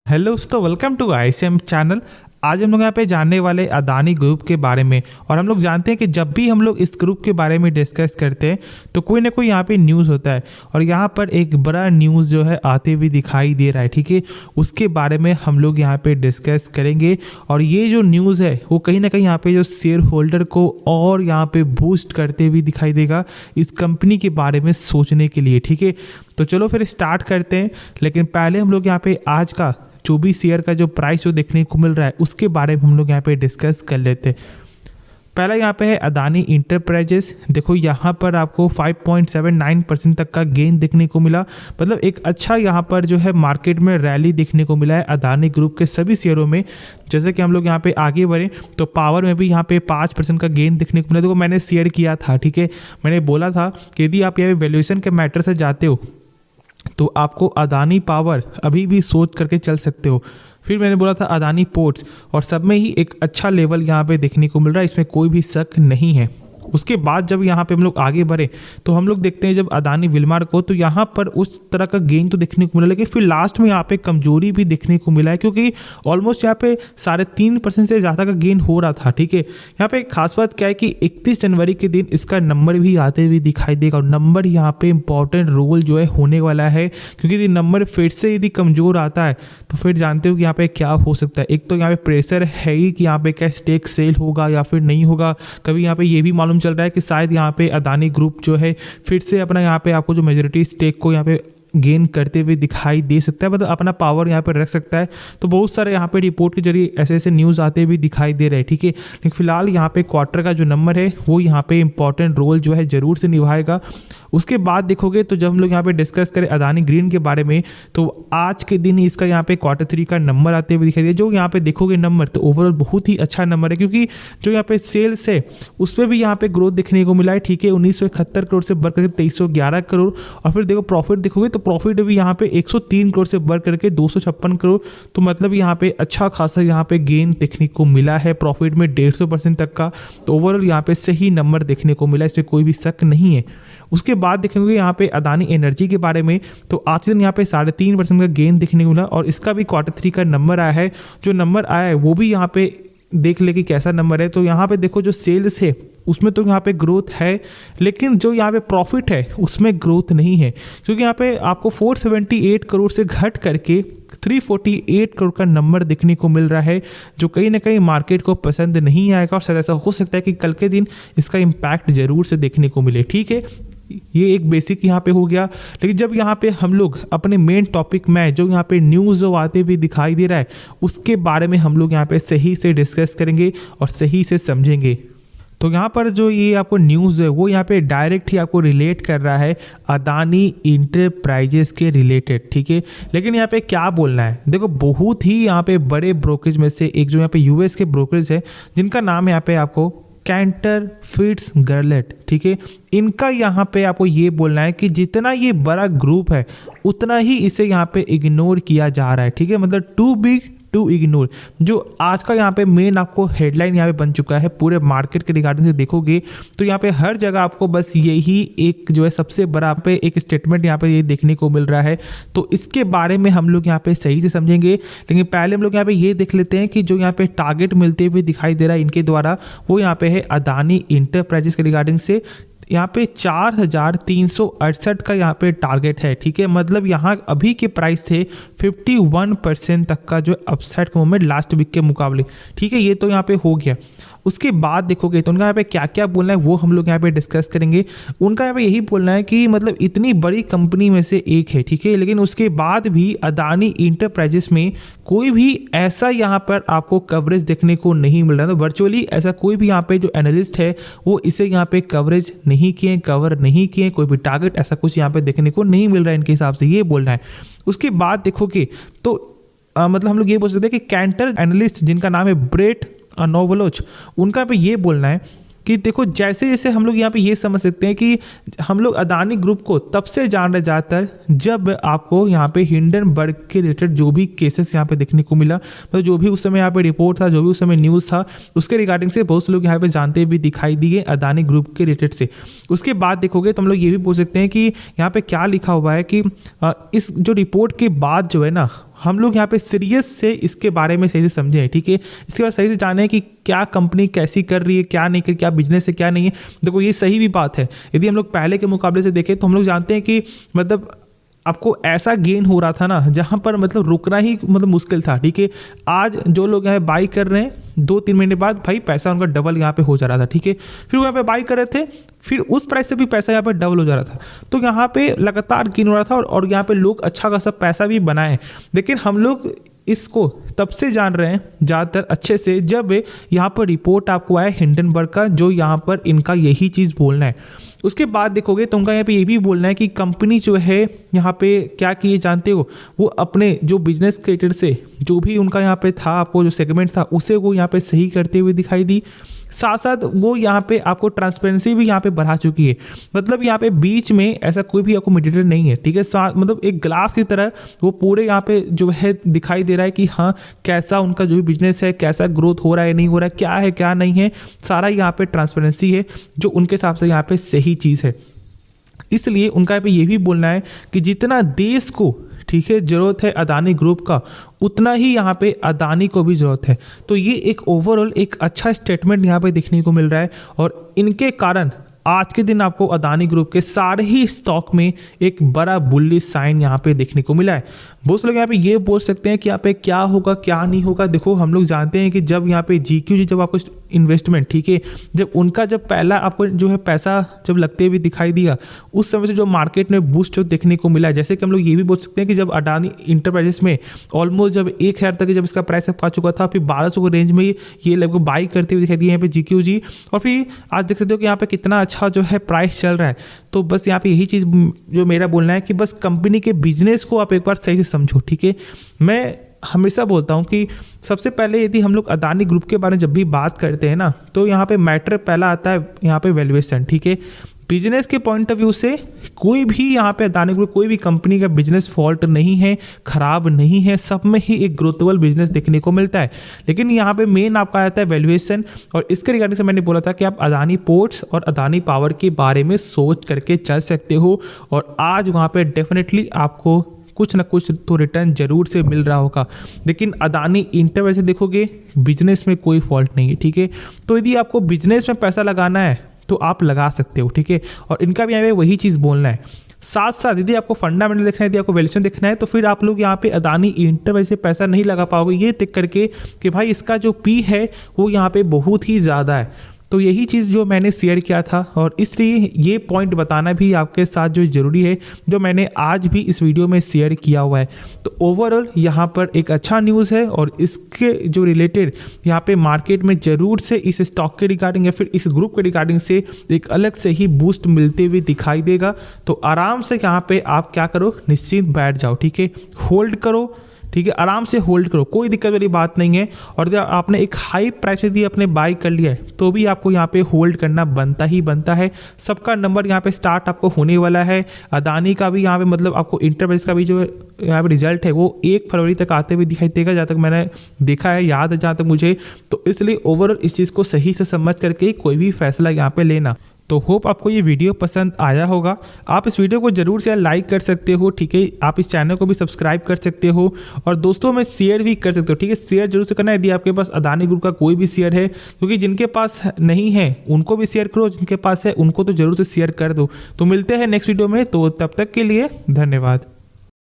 Hello दोस्तों, welcome to ICM channel. आज हम लोग यहाँ पे जानने वाले अदानी ग्रुप के बारे में। और हम लोग जानते हैं कि जब भी हम लोग इस ग्रुप के बारे में डिस्कस करते हैं तो कोई ना कोई यहाँ पे न्यूज़ होता है और यहाँ पर एक बड़ा न्यूज़ जो है आते हुए दिखाई दे रहा है। ठीक है, उसके बारे में हम लोग यहाँ पे डिस्कस करेंगे। और ये जो न्यूज़ है वो कहीं ना कहीं यहाँ पे जो शेयर होल्डर को और यहाँ पे बूस्ट करते हुए दिखाई देगा इस कंपनी के बारे में सोचने के लिए। ठीक है, तो चलो फिर स्टार्ट करते हैं। लेकिन पहले हम लोग यहाँ पे आज का जो भी शेयर का जो प्राइस जो देखने को मिल रहा है उसके बारे में हम लोग यहाँ पे डिस्कस कर लेते हैं। पहला यहाँ पे है अदानी इंटरप्राइजेस। देखो यहाँ पर आपको 5.79% तक का गेन देखने को मिला। मतलब एक अच्छा यहाँ पर जो है मार्केट में रैली देखने को मिला है अदानी ग्रुप के सभी शेयरों में। जैसे कि हम लोग यहाँ पे आगे बढ़े तो पावर में भी यहाँ पे 5% का गेन देखने को मिला। देखो मैंने शेयर किया था, ठीक है, मैंने बोला था कि यदि आप यहाँ पे वैल्यूएशन के मैटर से जाते हो तो आपको अदानी पावर अभी भी सोच करके चल सकते हो। फिर मैंने बोला था अदानी पोर्ट्स, और सब में ही एक अच्छा लेवल यहाँ पे देखने को मिल रहा है, इसमें कोई भी शक नहीं है। उसके बाद जब यहाँ पे हम लोग आगे बढ़े तो हम लोग देखते हैं जब अदानी विलमार को, तो यहाँ पर उस तरह का गेन तो देखने को मिला, लेकिन फिर लास्ट में यहाँ पे कमजोरी भी देखने को मिला है, क्योंकि ऑलमोस्ट यहाँ पे 3.5% से ज़्यादा का गेन हो रहा था। ठीक है, यहाँ पे खास बात क्या है कि 31 जनवरी के दिन इसका नंबर भी आते हुए दिखाई देगा। और नंबर यहाँ पे इंपॉर्टेंट रोल जो है होने वाला है, क्योंकि यदि नंबर फिर से यदि कमज़ोर आता है तो फिर जानते हो कि यहाँ पे क्या हो सकता है। एक तो यहाँ पे प्रेशर है ही कि यहाँ पे क्या स्टेक सेल होगा या फिर नहीं होगा। कभी यहाँ पे ये भी मालूम चल रहा है कि शायद यहाँ पे अदानी ग्रुप जो है फिर से अपना यहाँ पे आपको जो मेजॉरिटी स्टेक को यहाँ पे गेन करते हुए दिखाई दे सकता है, मतलब अपना पावर यहाँ पर रख सकता है। तो बहुत सारे यहाँ पे रिपोर्ट के जरिए ऐसे ऐसे न्यूज़ आते हुए दिखाई दे रहे हैं। ठीक है, लेकिन फिलहाल यहाँ पे क्वार्टर का जो नंबर है वो यहाँ पे इंपॉर्टेंट रोल जो है जरूर से निभाएगा। उसके बाद देखोगे तो जब हम लोग यहाँ पे डिस्कस करें अदानी ग्रीन के बारे में तो आज के दिन इसका यहाँ पे Q3 का नंबर आते हुए दिखाई दे। जो यहाँ पे देखोगे नंबर तो ओवरऑल बहुत ही अच्छा नंबर है, क्योंकि जो यहाँ पे सेल्स है उसमें भी यहाँ पे ग्रोथ देखने को मिला है। ठीक है, 1971 करोड़ से बढ़ करके 2311 करोड़। और फिर देखो प्रॉफिट देखोगे तो प्रॉफिट भी यहाँ पे 103 करोड़ से बढ़ करके 256 करोड़। तो मतलब यहाँ पे अच्छा खासा यहाँ पे गेन देखने को मिला है प्रॉफिट में 150% तक का। तो ओवरऑल यहाँ पे सही नंबर देखने को मिला, इसमें कोई भी शक नहीं है। उसके बाद देखेंगे यहाँ पे अदानी एनर्जी के बारे में, तो आज दिन यहाँ पे 3.5% का गेन देखने को मिला और इसका भी Q3 का नंबर आया है। जो नंबर आया है वो भी यहाँ पे देख ले कि कैसा नंबर है। तो यहाँ पे देखो जो सेल्स है उसमें तो यहाँ पे ग्रोथ है, लेकिन जो यहाँ पे प्रॉफिट है उसमें ग्रोथ नहीं है, क्योंकि यहाँ पे आपको 478 करोड़ से घट करके 348 करोड़ का नंबर देखने को मिल रहा है, जो कहीं ना कहीं मार्केट को पसंद नहीं आएगा। और शायद ऐसा हो सकता है कि कल के दिन इसका इम्पैक्ट जरूर से देखने को मिले। ठीक है, ये एक बेसिक यहाँ पे हो गया। लेकिन जब यहाँ पे हम लोग अपने मेन टॉपिक में जो यहाँ पे न्यूज़ जो आते हुए दिखाई दे रहा है उसके बारे में हम लोग यहाँ पे सही से डिस्कस करेंगे और सही से समझेंगे। तो यहाँ पर जो ये आपको न्यूज़ है वो यहाँ पे डायरेक्ट ही आपको रिलेट कर रहा है अदानी इंटरप्राइजेस के रिलेटेड। ठीक है, लेकिन यहाँ पे क्या बोलना है, देखो बहुत ही यहाँ पे बड़े ब्रोकरेज में से एक जो यहाँ पे यूएस के ब्रोकरेज है जिनका नाम है यहाँ पे आपको कैंटर फिट्जगेरल्ड। ठीक है, इनका यहाँ पे आपको ये बोलना है कि जितना ये बड़ा ग्रुप है उतना ही इसे यहाँ पे इग्नोर किया जा रहा है। ठीक है, मतलब टू बिग टू इग्नोर, जो आज का यहाँ पे मेन आपको हेडलाइन यहाँ पे बन चुका है पूरे मार्केट के रिगार्डिंग से देखोगे तो यहाँ पे हर जगह आपको बस यही एक जो है सबसे बड़ा पे एक स्टेटमेंट यहाँ पे ये देखने को मिल रहा है। तो इसके बारे में हम लोग यहाँ पे सही से समझेंगे, लेकिन पहले हम लोग यहाँ पे ये देख लेते हैं कि जो यहाँ पे टारगेट मिलते हुए दिखाई दे रहा है इनके द्वारा वो यहाँ पे है अदानी इंटरप्राइजेस के रिगार्डिंग से। यहाँ पे 4,368 का यहाँ पे टारगेट है। ठीक है, मतलब यहाँ अभी के प्राइस से 51% तक का जो अपसाइड का मूवमेंट लास्ट वीक के मुकाबले। ठीक है, ये तो यहाँ पे हो गया। उसके बाद देखोगे तो उनका यहाँ पे क्या क्या बोलना है वो हम लोग यहाँ पे डिस्कस करेंगे। उनका यहाँ पे यही बोलना है कि मतलब इतनी बड़ी कंपनी में से एक है, ठीक है, लेकिन उसके बाद भी अदानी इंटरप्राइजेस में कोई भी ऐसा यहाँ पर आपको कवरेज देखने को नहीं मिल रहा। तो वर्चुअली ऐसा कोई भी यहाँ पे जो एनालिस्ट है वो इसे यहाँ पे कवरेज नहीं किए, कवर नहीं किए, कोई भी टारगेट ऐसा कुछ यहाँ पे देखने को नहीं मिल रहा है इनके हिसाब से, ये बोलना है। उसके बाद देखोगे तो मतलब हम लोग ये बोल सकते हैं कि कैंटर एनालिस्ट जिनका नाम है ब्रेट नोवलोच, उनका पे ये बोलना है कि देखो जैसे जैसे हम लोग यहाँ पे ये समझ सकते हैं कि हम लोग अदानी ग्रुप को तब से जान रहे ज़्यादातर जब आपको यहाँ पे हिंडनबर्ग के रिलेटेड जो भी केसेस यहाँ पे देखने को मिला, मतलब जो भी उस समय यहाँ पे रिपोर्ट था, जो भी उस समय न्यूज़ था, उसके रिगार्डिंग से बहुत से लोग यहाँ पे जानते भी दिखाई दिए अदानी ग्रुप के रिलेटेड से। उसके बाद देखोगे तो हम लोग ये भी बोल सकते हैं कि यहाँ पे क्या लिखा हुआ है कि इस जो रिपोर्ट के बाद जो है ना हम लोग यहाँ पे सीरियस से इसके बारे में सही से समझें, ठीक है। इसके बाद सही से जाने कि क्या कंपनी कैसी कर रही है, क्या नहीं कर, क्या बिजनेस है क्या नहीं है। देखो ये सही भी बात है, यदि हम लोग पहले के मुकाबले से देखें तो हम लोग जानते हैं कि मतलब आपको ऐसा गेन हो रहा था ना जहां पर मतलब रुकना ही मतलब मुश्किल था, ठीक है। आज जो लोग यहाँ पे बाई कर रहे हैं 2-3 महीने बाद भाई पैसा उनका डबल यहाँ पे हो जा रहा था, ठीक है। फिर वो यहाँ पे बाई कर रहे थे, फिर उस प्राइस से भी पैसा यहाँ पे डबल हो जा रहा था। तो यहाँ पे लगातार गेन हो रहा था और यहाँ पे लोग अच्छा खासा पैसा भी बनाए। लेकिन हम लोग इसको तब से जान रहे हैं ज़्यादातर अच्छे से जब यहाँ पर रिपोर्ट आपको आया हिंडनबर्ग का, जो यहाँ पर इनका यही चीज़ बोलना है। उसके बाद देखोगे तो उनका यहाँ पे ये भी बोलना है कि कंपनी जो है यहाँ पे क्या किए जानते हो, वो अपने जो बिजनेस क्रिएटर से जो भी उनका यहाँ पे था, आपको जो सेगमेंट था उसे वो यहाँ पे सही करते हुए दिखाई दी। साथ साथ वो यहाँ पे आपको ट्रांसपेरेंसी भी यहाँ पे बढ़ा चुकी है। मतलब यहाँ पे बीच में ऐसा कोई भी आपको मीडिएटर नहीं है, ठीक है। मतलब एक ग्लास की तरह वो पूरे यहाँ पे जो है दिखाई दे रहा है कि हाँ कैसा उनका जो भी बिजनेस है, कैसा ग्रोथ हो रहा है नहीं हो रहा है, क्या है क्या नहीं है, सारा यहाँ पे ट्रांसपेरेंसी है जो उनके हिसाब से यहाँ पे सही चीज़ है। इसलिए उनका यहाँ पे ये भी बोलना है कि जितना देश को, ठीक है, ज़रूरत है अदानी ग्रुप का, उतना ही यहाँ पे अदानी को भी ज़रूरत है। तो ये एक ओवरऑल एक अच्छा स्टेटमेंट यहाँ पे देखने को मिल रहा है और इनके कारण आज के दिन आपको अदानी ग्रुप के सारे ही स्टॉक में एक बड़ा बुलिश साइन यहाँ पे देखने को मिला है। बहुत लोग यहाँ पे ये बोल सकते हैं कि यहाँ पे क्या होगा क्या नहीं होगा। देखो हम लोग जानते हैं कि जब यहाँ पे GQG जब आपको इन्वेस्टमेंट, ठीक है, जब उनका जब पहला आपको जो है पैसा जब लगते हुए दिखाई दिया, उस समय से जो मार्केट में बूस्ट देखने को मिला है। जैसे कि हम लोग ये भी बोल सकते हैं कि जब अडानी इंटरप्राइजेस में ऑलमोस्ट जब 1000 तक जब इसका प्राइस पा चुका था, फिर 1200 के रेंज में ये लगभग बाई करते हुए दिखाई दिए यहाँ पे GQG, और फिर आज देख सकते हो कि यहाँ पे कितना अच्छा जो है प्राइस चल रहा है। तो बस यहाँ पे यही चीज़ जो मेरा बोलना है कि बस कंपनी के बिजनेस को आप एक बार सही से समझो, ठीक है। मैं हमेशा बोलता हूँ कि सबसे पहले यदि हम लोग अदानी ग्रुप के बारे में जब भी बात करते हैं ना, तो यहाँ पे मैटर पहला आता है यहाँ पे वैल्यूएशन, ठीक है। बिजनेस के पॉइंट ऑफ व्यू से कोई भी यहाँ पे अदानी ग्रुप कोई भी कंपनी का बिजनेस फॉल्ट नहीं है, खराब नहीं है, सब में ही एक ग्रोथेबल बिजनेस देखने को मिलता है। लेकिन यहाँ पे मेन आपका आता है वैल्यूएशन, और इसके रिगार्डिंग से मैंने बोला था कि आप अदानी पोर्ट्स और अदानी पावर के बारे में सोच करके चल सकते हो, और आज वहाँ पे डेफिनेटली आपको कुछ ना कुछ तो रिटर्न जरूर से मिल रहा होगा। लेकिन अदानी इंटरप्राइज से देखोगे बिजनेस में कोई फॉल्ट नहीं है, ठीक है। तो यदि आपको बिजनेस में पैसा लगाना है तो आप लगा सकते हो, ठीक है। और इनका भी यहाँ पे वही चीज़ बोलना है। साथ साथ यदि आपको फंडामेंटल देखना है, यदि आपको वैल्यूएशन देखना है, तो फिर आप लोग यहाँ पे अदानी इंटरप्राइज से पैसा नहीं लगा पाओगे ये देख करके कि भाई इसका जो पी है वो यहाँ पे बहुत ही ज़्यादा है। तो यही चीज़ जो मैंने शेयर किया था, और इसलिए ये पॉइंट बताना भी आपके साथ जो ज़रूरी है, जो मैंने आज भी इस वीडियो में शेयर किया हुआ है। तो ओवरऑल यहाँ पर एक अच्छा न्यूज़ है, और इसके जो रिलेटेड यहाँ पे मार्केट में ज़रूर से इस स्टॉक के रिगार्डिंग या फिर इस ग्रुप के रिगार्डिंग से एक अलग से ही बूस्ट मिलते हुए दिखाई देगा। तो आराम से यहाँ पे आप क्या करो, निश्चिंत बैठ जाओ, ठीक है, होल्ड करो, ठीक है, आराम से होल्ड करो, कोई दिक्कत वाली बात नहीं है। और जब आपने एक हाई प्राइस यदि अपने बाई कर लिया है तो भी आपको यहाँ पे होल्ड करना बनता ही बनता है। सबका नंबर यहाँ पे स्टार्ट आपको होने वाला है। अदानी का भी यहाँ पे मतलब आपको इंटरप्राइज का भी जो यहाँ पे रिजल्ट है वो 1 फरवरी तक आते हुए दिखाई देगा, जहाँ तक मैंने देखा है, याद है जहाँ तक मुझे। तो इसलिए ओवरऑल इस चीज़ को सही से समझ करके कोई भी फैसला यहाँ पे लेना। तो होप आपको ये वीडियो पसंद आया होगा। आप इस वीडियो को जरूर से लाइक कर सकते हो, ठीक है। आप इस चैनल को भी सब्सक्राइब कर सकते हो और दोस्तों में शेयर भी कर सकते हो, ठीक है। शेयर जरूर से करना है यदि आपके पास अदानी ग्रुप का कोई भी शेयर है, क्योंकि जिनके पास नहीं है उनको भी शेयर करो, जिनके पास है उनको तो जरूर से शेयर कर दो। तो मिलते हैं नेक्स्ट वीडियो में, तो तब तक के लिए धन्यवाद।